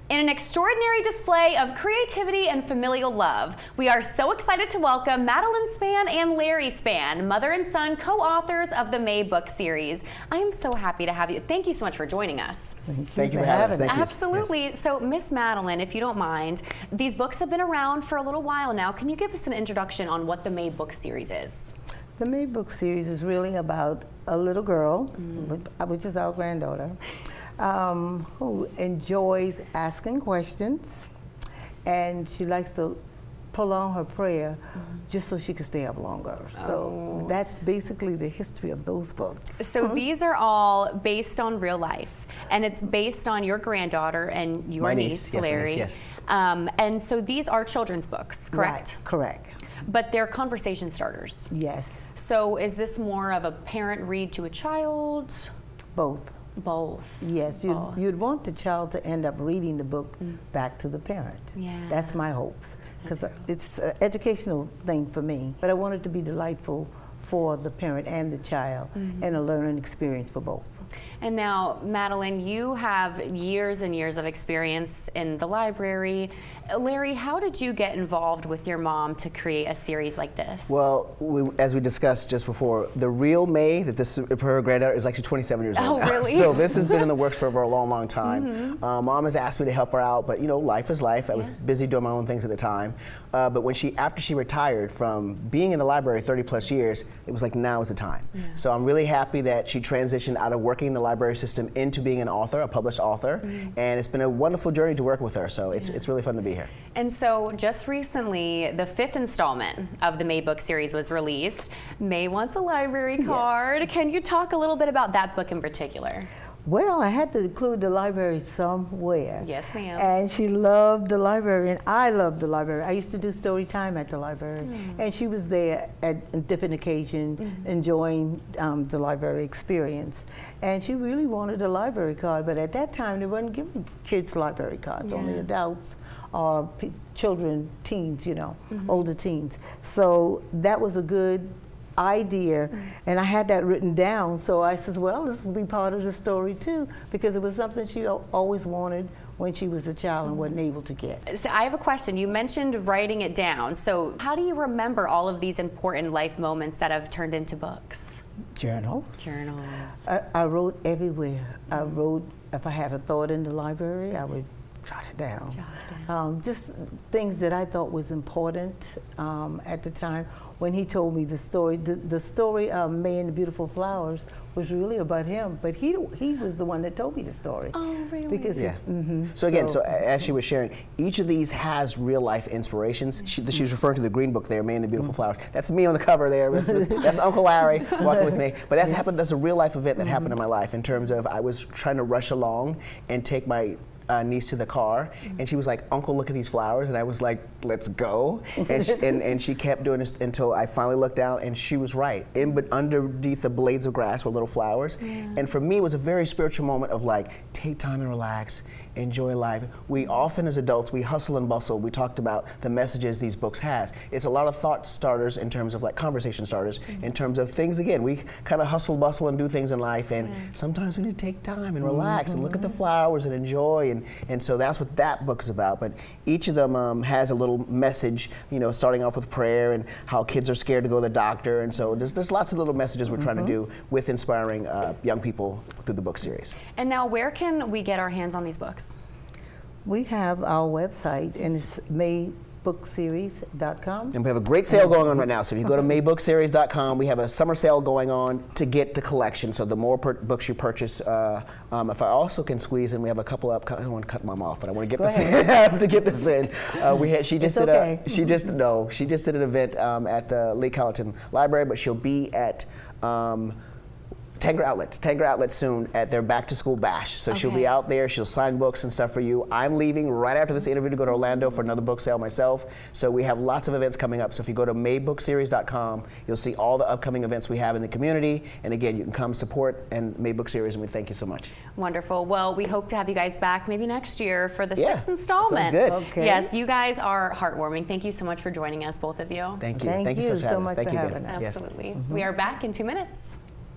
In an extraordinary display of creativity and familial love, we are so excited to welcome Madelyne Spann and Larry Spann, mother and son co-authors of the May book series. I am so happy to have you. Thank you so much for joining us. Thank you for having us. Absolutely. Yes. So, Miss Madelyne, if you don't mind, these books have been around for a little while now. Can you give us an introduction on what the May book series is? The May book series is really about a little girl, which is our granddaughter, who enjoys asking questions, and she likes to prolong her prayer just so she can stay up longer. So that's basically the history of those books. So these are all based on real life, and it's based on your granddaughter and your niece, yes, Larry. Yes. And so these are children's books, correct? Right, correct. But they're conversation starters. Yes. So is this more of a parent read to a child? Both. Both. Yes, you'd want the child to end up reading the book back to the parent. Yeah. That's my hopes, because it's an educational thing for me, but I want it to be delightful for the parent and the child, and a learning experience for both. And now, Madelyne, you have years and years of experience in the library. Larry, how did you get involved with your mom to create a series like this? Well, as we discussed just before, the real May, that this for her granddaughter, is actually 27 years old. Oh, really? So this has been in the works for a long, long time. Mom has asked me to help her out, but you know, life is life. I was busy doing my own things at the time. But when after she retired from being in the library 30 plus years, it was like, now is the time. So I'm really happy that she transitioned out of working in the library system into being an author, a published author, and it's been a wonderful journey to work with her, so it's really fun to be here. And so just recently, the 5th installment of the May book series was released. May Wants a Library Card. Yes. Can you talk a little bit about that book in particular? Well, I had to include the library somewhere. Yes, ma'am. And she loved the library, and I loved the library. I used to do story time at the library, and she was there at different occasions, enjoying the library experience. And she really wanted a library card, but at that time they weren't giving kids library cards, only adults or children, teens, you know, older teens. So that was a good idea, and I had that written down, so I said, well, this will be part of the story too, because it was something she always wanted when she was a child and wasn't able to get. So I have a question. You mentioned writing it down, so how do you remember all of these important life moments that have turned into books? Journals. Journals. I wrote everywhere. I wrote, if I had a thought in the library, I would jot it down. Just things that I thought was important at the time. When he told me the story, the story of May and the Beautiful Flowers was really about him, but he was the one that told me the story. Oh, really? Because So again, so as she was sharing, each of these has real life inspirations. She's referring to the green book there, May and the Beautiful Flowers. That's me on the cover there. That's Uncle Larry walking with me. But that happened. That's a real life event that happened in my life in terms of I was trying to rush along and take my niece to the car, and she was like, "Uncle, look at these flowers," and I was like, "Let's go." And she kept doing this until I finally looked down, and she was right. But underneath the blades of grass were little flowers, and for me, it was a very spiritual moment of like, take time and relax, enjoy life. We often, as adults, we hustle and bustle. We talked about the messages these books has. It's a lot of thought starters in terms of like conversation starters, in terms of things. Again, we kind of hustle, bustle, and do things in life, and sometimes we need to take time and relax and look at the flowers and enjoy. And so that's what that book's about. But each of them has a little message, you know, starting off with prayer and how kids are scared to go to the doctor. And so there's lots of little messages we're trying to do with inspiring young people through the book series. And now, where can we get our hands on these books? we have our website, and it's maybookseries.com. And we have a great sale going on right now. So if you go to maybookseries.com, we have a summer sale going on to get the collection. So the more books you purchase, if I also can squeeze in, we have a couple up. I don't want to cut Mom off, but I want to get this in. I have to get this in. She just did an event at the Lee Colleton Library, but she'll be at Tanger Outlet soon at their back to school bash. So she'll be out there, she'll sign books and stuff for you. I'm leaving right after this interview to go to Orlando for another book sale myself. So we have lots of events coming up. So if you go to maybookseries.com, you'll see all the upcoming events we have in the community. And again, you can come support and May Book Series, and we thank you so much. Wonderful. Well, we hope to have you guys back maybe next year for the 6th installment. Sounds good. Okay. Yes, you guys are heartwarming. Thank you so much for joining us, both of you. Thank you. Thank you so much for having us. Absolutely. We are back in 2 minutes.